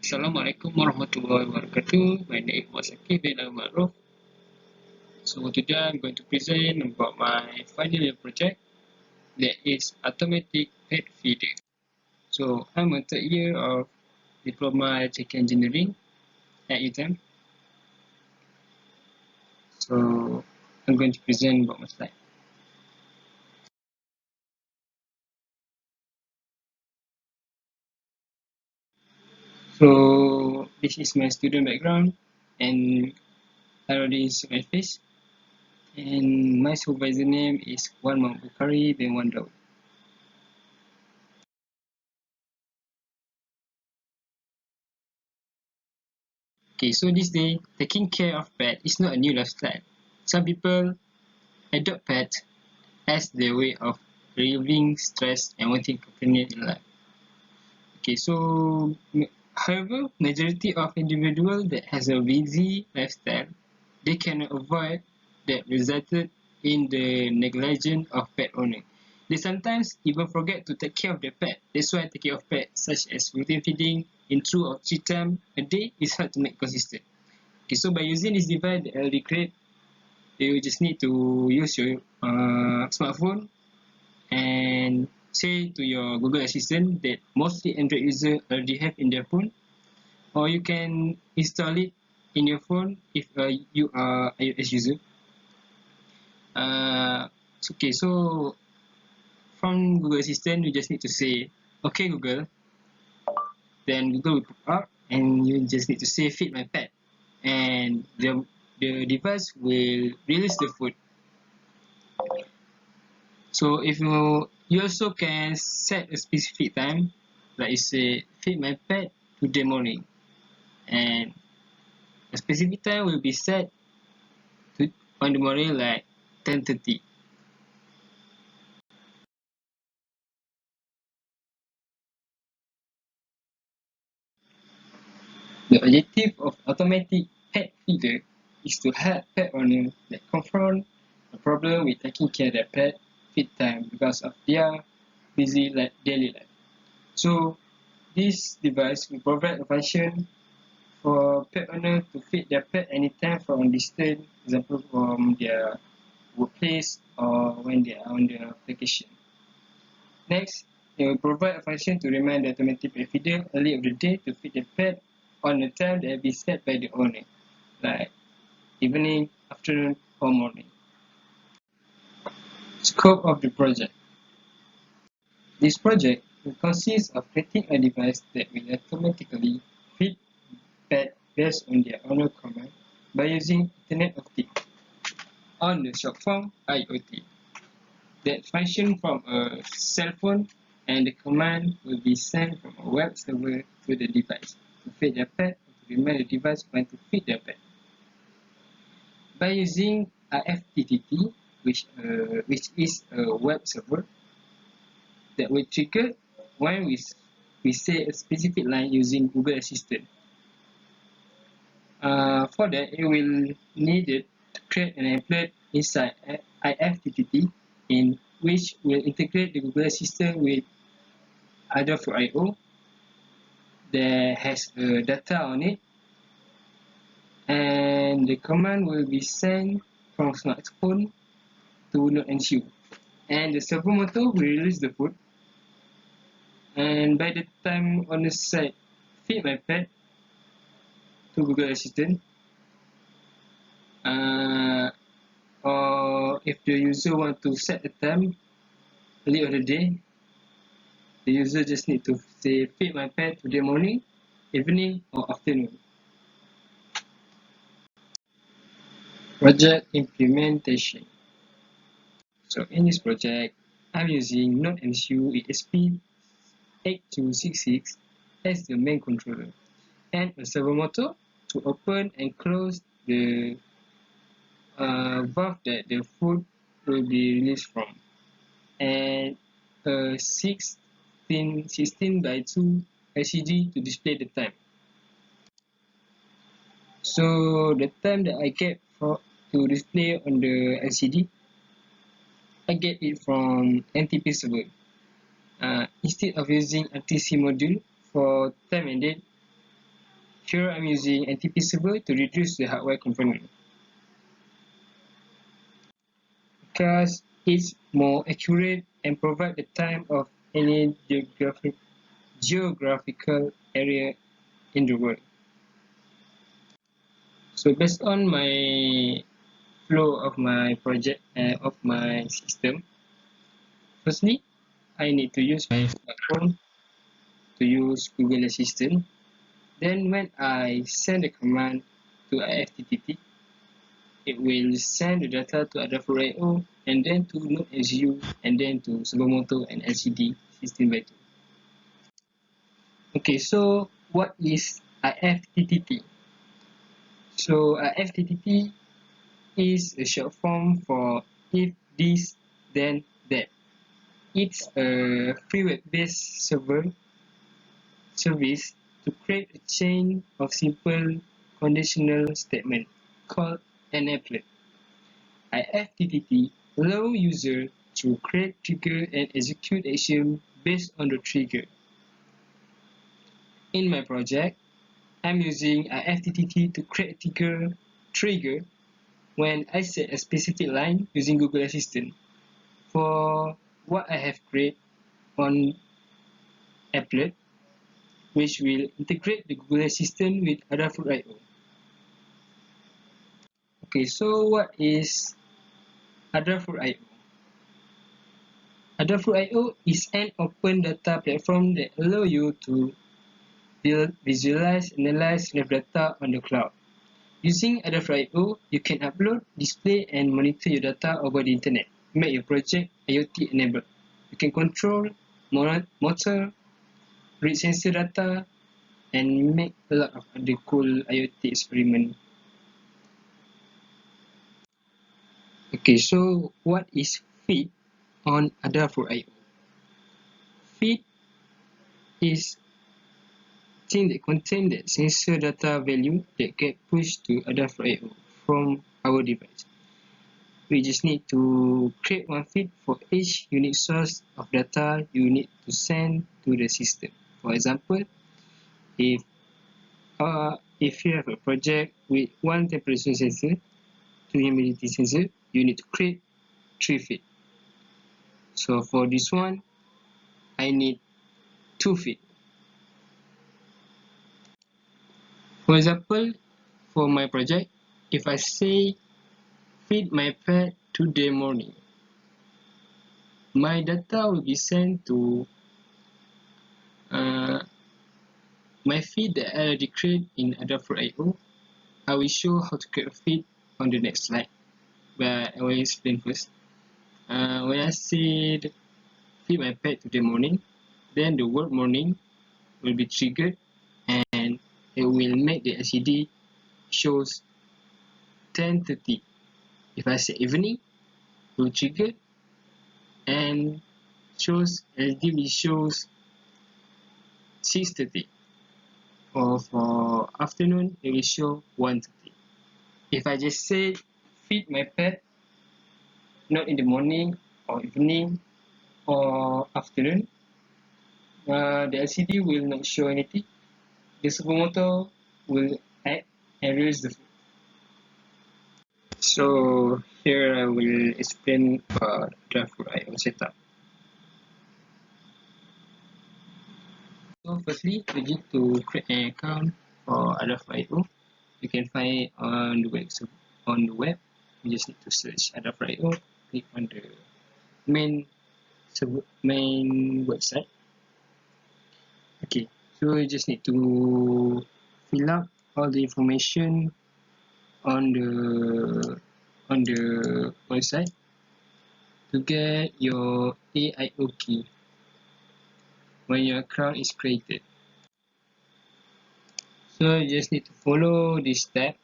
Assalamualaikum warahmatullahi wabarakatuh. My name is Wasakif bin Al-Ma'ruf. So today I'm going to present about my final year project that is automatic pet feeder. So I'm a third year of Diploma Electrical Engineering at UTM. So I'm going to present about my slide. So this is my student background and I already see my face. And my supervisor name is Wan Bukhari bin Wan Daud. Okay, so this day, taking care of pet is not a new lifestyle. Some people adopt pets as their way of relieving stress and wanting company in life. Okay, so however, majority of individuals that has a busy lifestyle, they cannot avoid that resulted in the negligence of pet owner. They sometimes even forget to take care of their pet. That's why taking care of pets, such as routine feeding in 2 or 3 times a day, is hard to make consistent. Okay, so by using this device that I'll recreate, you just need to use your smartphone and say to your Google Assistant that mostly Android users already have in their phone, or you can install it in your phone if you are iOS user. Okay, so from Google Assistant, you just need to say, "Okay, Google." Then Google will pop up, and you just need to say, "Feed my pet," and the device will release the food. So if you also can set a specific time, like you say, feed my pet today morning, and a specific time will be set to on the morning like 10:30. The objective of automatic pet feeder is to help pet owners that confront a problem with taking care of their pet feed time because of their busy daily life. So this device will provide a function for pet owner to feed their pet anytime from a distance, example from their workplace or when they are on their vacation. Next, it will provide a function to remind the automatic pet feeder early of the day to feed the pet on the time that will be set by the owner, like evening, afternoon, or morning. Scope of the project. This project will consist of creating a device that will automatically feed pet based on their owner command by using Internet of Things, on the short form IoT, that function from a cell phone, and the command will be sent from a web server to the device to feed their pet or to remind the device when to feed their pet. By using IFTTT, which is a web server that will trigger when we say a specific line using Google Assistant. For that, it will need it to create an applet inside IFTTT in which will integrate the Google Assistant with Adafruit.io that has data on it, and the command will be sent from smartphone to NodeMCU, and the servo motor will release the food, and by the time on the site feed my pet to Google Assistant, or if the user want to set a time early of the day, the user just need to say feed my pet today morning, evening, or afternoon. Project implementation. So in this project, I'm using NodeMCU ESP8266 as the main controller and a servo motor to open and close the valve that the food will be released from, and a 16 by 2 LCD to display the time. So the time that I get to display on the LCD, I get it from NTP server. Instead of using RTC module for time and date, Here I'm using NTP server to reduce the hardware component because it's more accurate and provide the time of any geographical area in the world. So based on my flow of my project of my system, firstly I need to use my smartphone to use Google Assistant. Then when I send the command to IFTTT, it will send the data to Adafruit.io and then to Node.xu and then to Subamoto and LCD 16x2. Okay, so what is IFTTT? So IFTTT is a short form for if this then that. It's a free web-based service to create a chain of simple conditional statement called an applet. IFTTT allow user to create, trigger, and execute action based on the trigger. In my project, I'm using IFTTT to create a trigger when I set a specific line using Google Assistant for what I have created on applet, which will integrate the Google Assistant with Adafruit.io. Okay, so what is Adafruit.io? Adafruit.io is an open data platform that allows you to build, visualize, analyze, and have data on the cloud. Using Adafruit.io, you can upload, display, and monitor your data over the internet. Make your project IoT enabled. You can control, monitor, read sensor data, and make a lot of other cool IoT experiments. Okay, so what is feed on Adafruit.io? Feed is thing that contain that sensor data value that get pushed to Adafruit.io from our device. We just need to create one feed for each unique source of data you need to send to the system. For example, if you have a project with one temperature sensor, two humidity sensor, you need to create 3 feeds. So for this one, I need 2 feeds. For example, for my project, if I say feed my pet today morning, my data will be sent to my feed that I already created in Adafruit.io. I will show how to create a feed on the next slide, but I will explain first. When I said feed my pet today morning, then the word morning will be triggered and it will make the LCD shows 10:30. If I say evening, it will trigger and LCD will shows 6:30. Or for afternoon, it will show 1:30. If I just say feed my pet, not in the morning or evening or afternoon, the LCD will not show anything. The supermotor will add and release the food. So here I will explain about Adafruit.io setup. So firstly, we need to create an account for Adafruit.io. You can find it on the web. So on the web, you just need to search Adafruit.io, click on the main website. Okay, so you just need to fill up all the information on the website to get your AIO key when your account is created. So you just need to follow this step.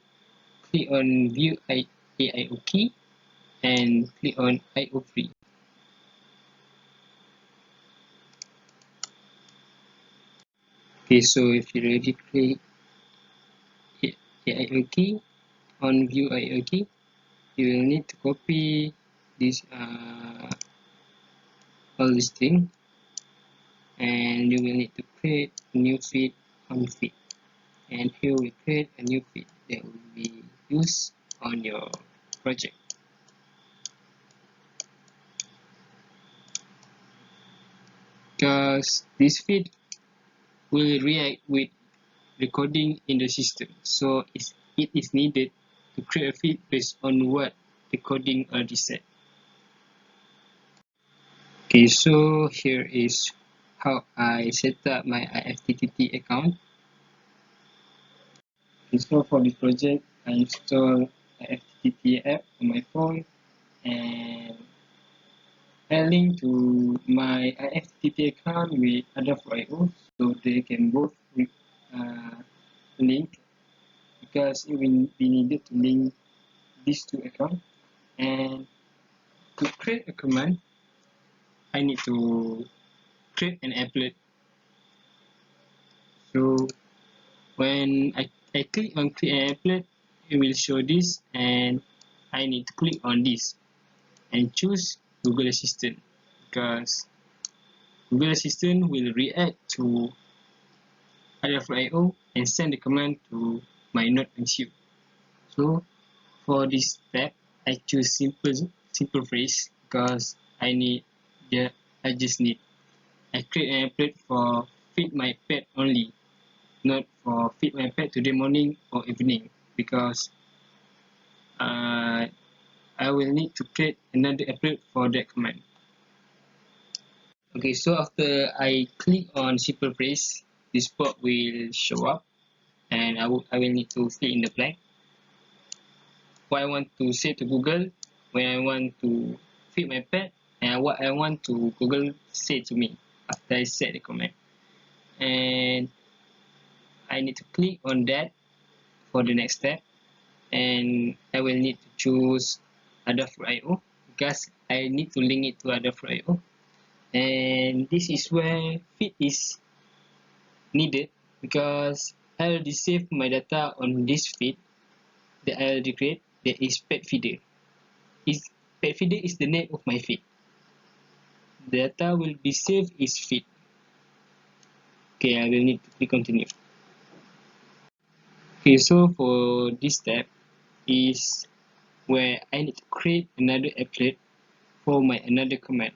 Click on view AIO key and click on IO free. Okay, so if you already click AIO key on view AIO key, you will need to copy this all this thing, and you will need to create a new feed on feed and here we create a new feed that will be used on your project. Because this feed will react with recording in the system, so it is needed to create a feed based on what recording already set. Okay, so here is how I set up my IFTTT account. Okay, so for this project, I install IFTTT app on my phone and I link to my IFTTT account with Adafruit.io, so they can both link, because it will be needed to link these two accounts. And to create a command, I need to create an applet. So when I click on create an applet, it will show this, and I need to click on this and choose Google Assistant, because Google Assistant will react to Adafruit.io and send the command to my NodeMCU. So for this step, I choose simple phrase, because I create an applet for feed my pet only, not for feed my pet today morning or evening, because I will need to create another applet for that command. Okay, so after I click on simple phrase, this box will show up, and I will need to fill in the blank what I want to say to Google when I want to feed my pet, and what I want to Google say to me after I set the command. And I need to click on that for the next step, and I will need to choose Adafruit.io, because I need to link it to Adafruit.io. And this is where feed is needed, because I already saved my data on this feed that I already create, that is pet feeder. Pet feeder is the name of my feed. The data will be saved is feed. Okay, I will need to click continue. Okay, so for this step is where I need to create another applet for my another command,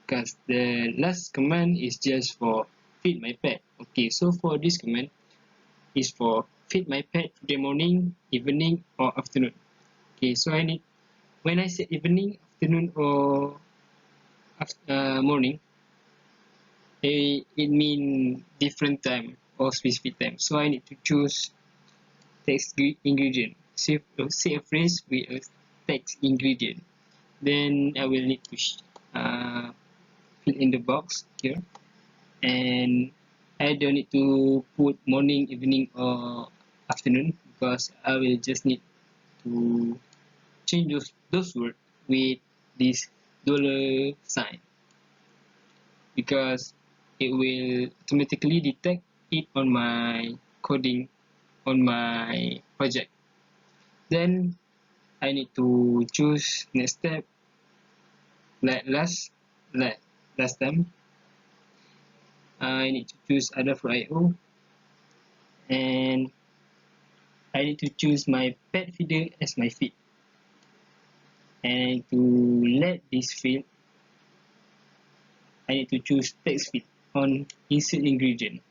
because the last command is just for feed my pet. Okay, so for this command is for feed my pet today morning, evening, or afternoon. Okay, so I need, when I say evening, afternoon, or morning, it mean different time or specific time. So I need to choose text ingredient. Say a phrase with a text ingredient. Then I will need to fill in the box here, and I don't need to put morning, evening, or afternoon, because I will just need to change those words with this dollar sign, because it will automatically detect it on my coding on my project. Then I need to choose next step, like last time. I need to choose Adafruit.io, and I need to choose my pet feeder as my feed, and to let this field, I need to choose text feed on insert ingredient.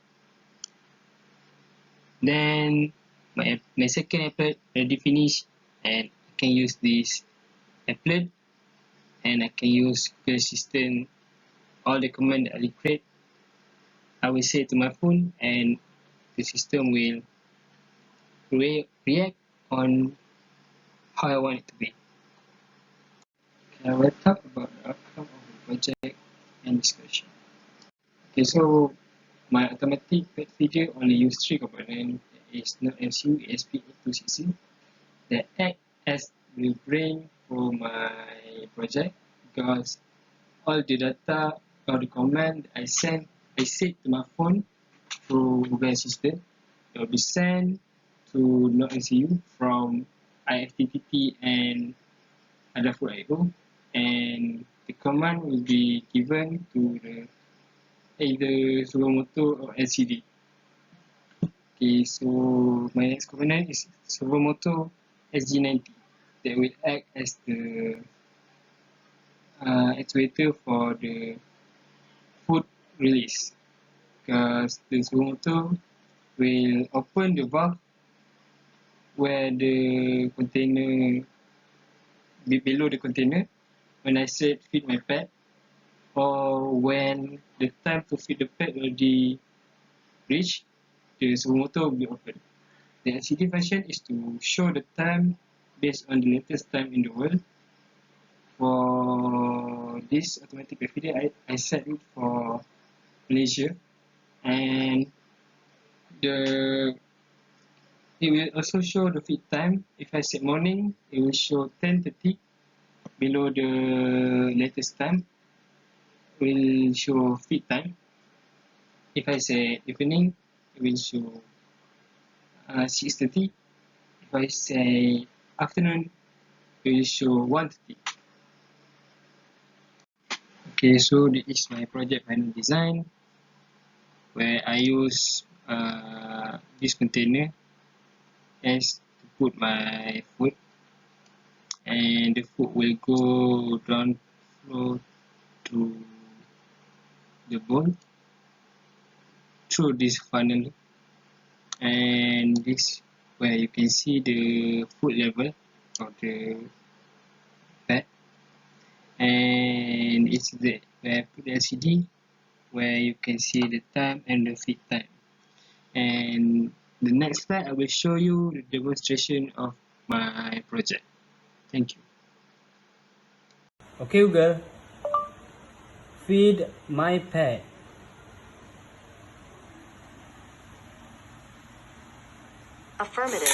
Then my second applet already finished, and I can use this applet, and I can use Google Assistant. All the command that I create, I will say to my phone, and the system will react on how I want it to be. Okay, I will talk about the outcome of the project and discussion. Okay, so my automatic pet feeder only use three components. Is NodeMCU ESP8266 that act as the brain for my project, because all the data or the command I set to my phone through Google Assistant will be sent to NodeMCU from IFTTT and Adafruit.io, and the command will be given to the either sudo motor or LCD. Okay, so my next component is servomotor SG90 that will act as the actuator for the food release, because the servomotor will open the valve where the container, below the container, when I said feed my pet, or when the time to feed the pet already reached, the servomotor will be open. The LCD function is to show the time based on the latest time in the world. For this automatic feeder, I set it for Malaysia, and it will also show the feed time. If I set morning, it will show 10:30. Below the latest time, will show feed time. If I say evening, it will show 6:30. If I say afternoon, it will show 1:30. Okay, so this is my project final design, where I use this container as to put my food, and the food will go down flow to the bowl through this funnel, and this where you can see the food level of the pet, and it's the where I put the LCD where you can see the time and the feed time. And the next slide, I will show you the demonstration of my project. Thank you. Okay, Google, feed my pet. Affirmative.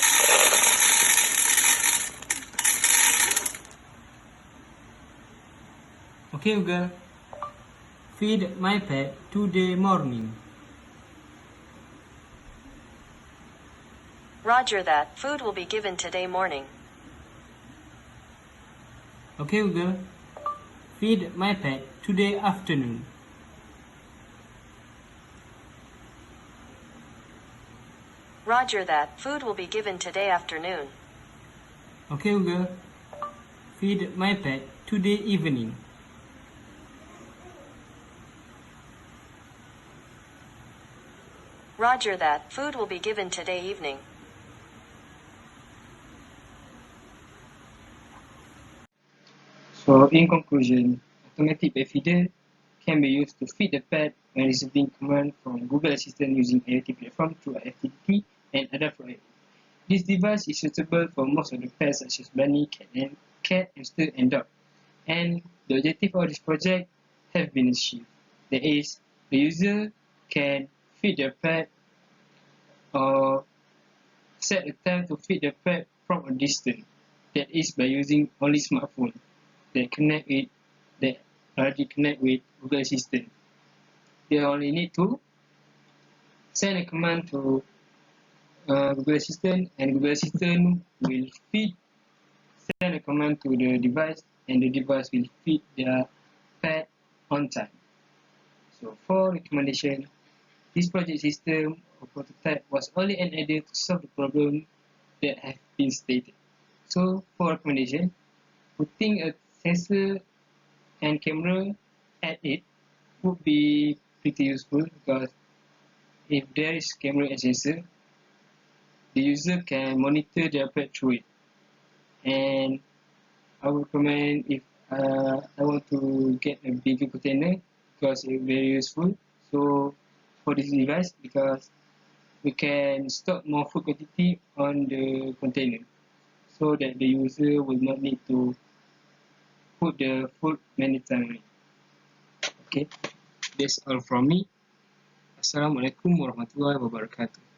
Okay, Google, feed my pet today morning. Roger that. Food will be given today morning. Okay, Google, feed my pet today afternoon. Roger that. Food will be given today afternoon. Okay, Google, feed my pet today evening. Roger that. Food will be given today evening. So in conclusion, automatic pet feeder can be used to feed the pet when receiving command from Google Assistant using IoT platform through FTTT and other providers. This device is suitable for most of the pets such as bunny, cat, hamster, and dog. And the objective of this project have been achieved. That is, the user can feed the pet or set a time to feed the pet from a distance. That is by using only smartphone that already connect with Google Assistant. They only need to send a command to Google Assistant, and Google Assistant will send a command to the device, and the device will feed their pet on time. So for recommendation, this project system or prototype was only an idea to solve the problem that have been stated. So for recommendation, putting a sensor and camera at it would be pretty useful, because if there is camera and sensor, the user can monitor their pet through it. And I would recommend, if I want to get a bigger container, because it's very useful. So for this device, because we can stock more food quantity on the container, so that the user will not need to put the food many times. Okay, that's all from me. Assalamualaikum warahmatullahi wabarakatuh.